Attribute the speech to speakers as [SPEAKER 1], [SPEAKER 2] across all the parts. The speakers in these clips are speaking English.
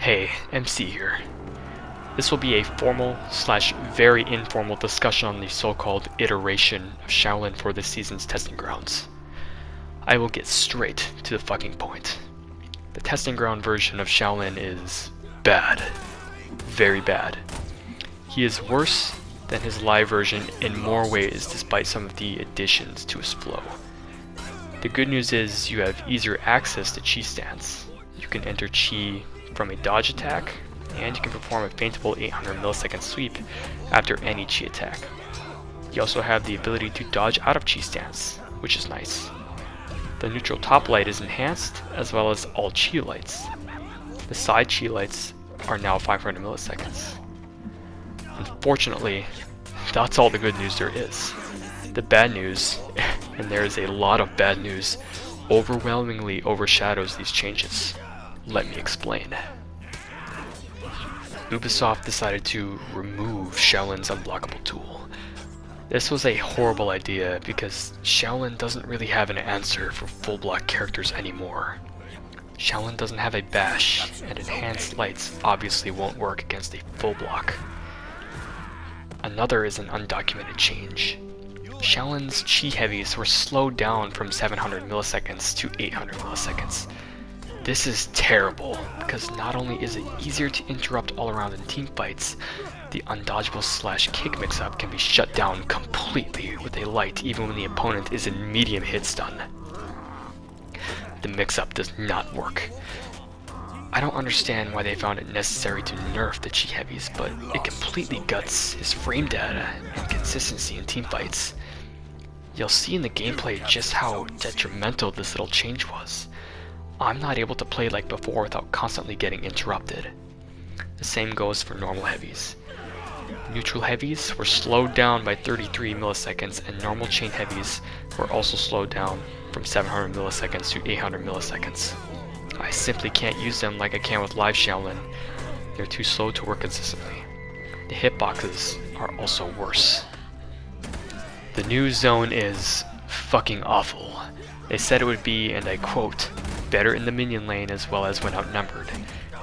[SPEAKER 1] Hey, MC here. This will be a formal / very informal discussion on the so-called iteration of Shaolin for this season's testing grounds. I will get straight to the fucking point. The testing ground version of Shaolin is bad. Very bad. He is worse than his live version in more ways despite some of the additions to his flow. The good news is you have easier access to chi stance. You can enter chi from a dodge attack, and you can perform a feintable 800 millisecond sweep after any chi attack. You also have the ability to dodge out of chi stance, which is nice. The neutral top light is enhanced, as well as all chi lights. The side chi lights are now 500 milliseconds. Unfortunately, that's all the good news there is. The bad news, and there is a lot of bad news, overwhelmingly overshadows these changes. Let me explain. Ubisoft decided to remove Shaolin's Unblockable tool. This was a horrible idea because Shaolin doesn't really have an answer for full block characters anymore. Shaolin doesn't have a bash, and enhanced lights obviously won't work against a full block. Another is an undocumented change. Shaolin's chi heavies were slowed down from 700 milliseconds to 800 milliseconds. This is terrible, because not only is it easier to interrupt all around in teamfights, the undodgeable / kick mix-up can be shut down completely with a light even when the opponent is in medium hit stun. The mix-up does not work. I don't understand why they found it necessary to nerf the chi heavies, but it completely guts his frame data and consistency in teamfights. You'll see in the gameplay just how detrimental this little change was. I'm not able to play like before without constantly getting interrupted. The same goes for normal heavies. Neutral heavies were slowed down by 33 milliseconds, and normal chain heavies were also slowed down from 700 milliseconds to 800 milliseconds. I simply can't use them like I can with live Shaolin. They're too slow to work consistently. The hitboxes are also worse. The new zone is fucking awful. They said it would be, and I quote, better in the minion lane as well as when outnumbered.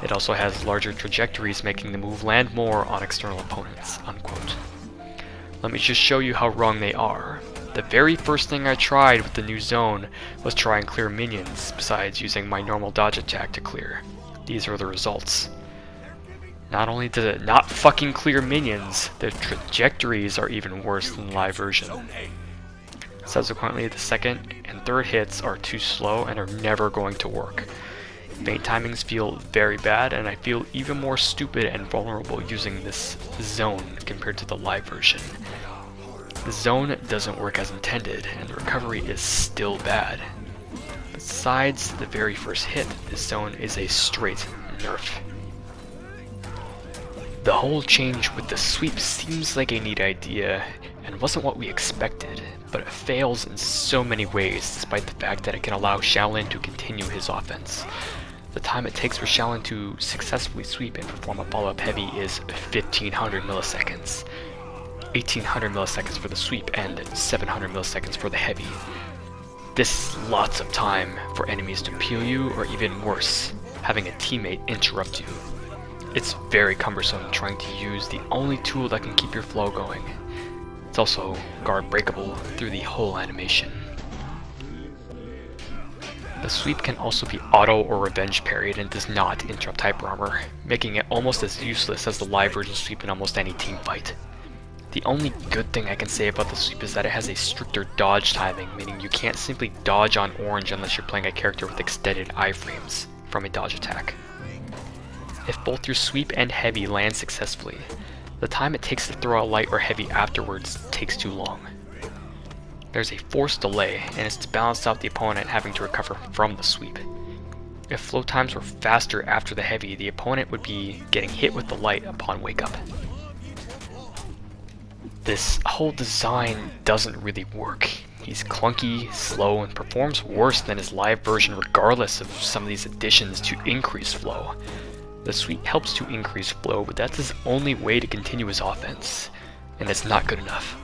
[SPEAKER 1] It also has larger trajectories, making the move land more on external opponents, unquote. Let me just show you how wrong they are. The very first thing I tried with the new zone was try and clear minions, besides using my normal dodge attack to clear. These are the results. Not only does it not fucking clear minions, the trajectories are even worse than the live version. Subsequently, the second and third hits are too slow and are never going to work. Feint timings feel very bad, and I feel even more stupid and vulnerable using this zone compared to the live version. The zone doesn't work as intended, and the recovery is still bad. Besides the very first hit, this zone is a straight nerf. The whole change with the sweep seems like a neat idea, and wasn't what we expected, but it fails in so many ways despite the fact that it can allow Shaolin to continue his offense. The time it takes for Shaolin to successfully sweep and perform a follow-up heavy is 1500 milliseconds. 1800 milliseconds for the sweep and 700 milliseconds for the heavy. This is lots of time for enemies to peel you, or even worse, having a teammate interrupt you. It's very cumbersome trying to use the only tool that can keep your flow going. It's also guard breakable through the whole animation. The sweep can also be auto or revenge parried and does not interrupt hyper armor, making it almost as useless as the live version sweep in almost any team fight. The only good thing I can say about the sweep is that it has a stricter dodge timing, meaning you can't simply dodge on orange unless you're playing a character with extended iframes from a dodge attack. If both your sweep and heavy land successfully, the time it takes to throw a light or heavy afterwards takes too long. There's a forced delay, and it's to balance out the opponent having to recover from the sweep. If flow times were faster after the heavy, the opponent would be getting hit with the light upon wake up. This whole design doesn't really work. He's clunky, slow, and performs worse than his live version regardless of some of these additions to increase flow. The sweep helps to increase flow, but that's his only way to continue his offense, and it's not good enough.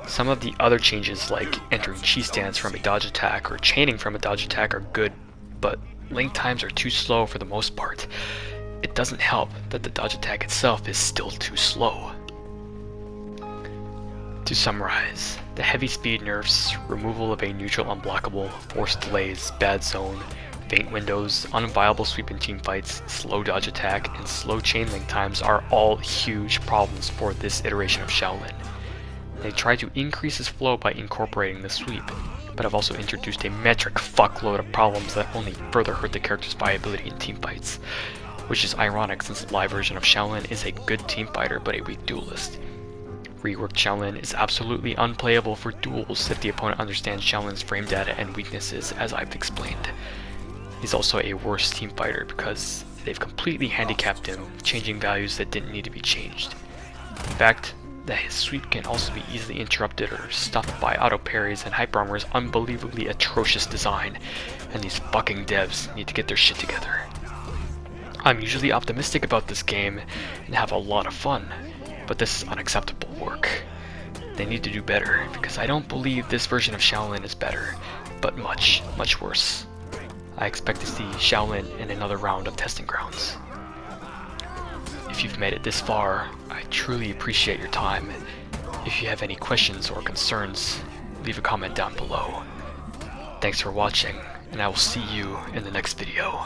[SPEAKER 1] Some of the other changes, like entering chi stance from a dodge attack or chaining from a dodge attack, are good, but link times are too slow for the most part. it doesn't help that the dodge attack itself is still too slow. To summarize, the heavy speed nerfs, removal of a neutral unblockable, forced delays, bad zone, faint windows, unviable sweep in teamfights, slow dodge attack, and slow chain link times are all huge problems for this iteration of Shaolin. They tried to increase his flow by incorporating the sweep, but have also introduced a metric fuckload of problems that only further hurt the character's viability in teamfights, which is ironic since the live version of Shaolin is a good teamfighter but a weak duelist. Reworked Shaolin is absolutely unplayable for duels if the opponent understands Shaolin's frame data and weaknesses, as I've explained. He's also a worse teamfighter because they've completely handicapped him, changing values that didn't need to be changed. In fact, that his sweep can also be easily interrupted or stopped by auto parries and hyper armor's unbelievably atrocious design, and these fucking devs need to get their shit together. I'm usually optimistic about this game and have a lot of fun, but this is unacceptable work. They need to do better, because I don't believe this version of Shaolin is better, but much, much worse. I expect to see Shaolin in another round of testing grounds. If you've made it this far, I truly appreciate your time. If you have any questions or concerns, leave a comment down below. Thanks for watching, and I will see you in the next video.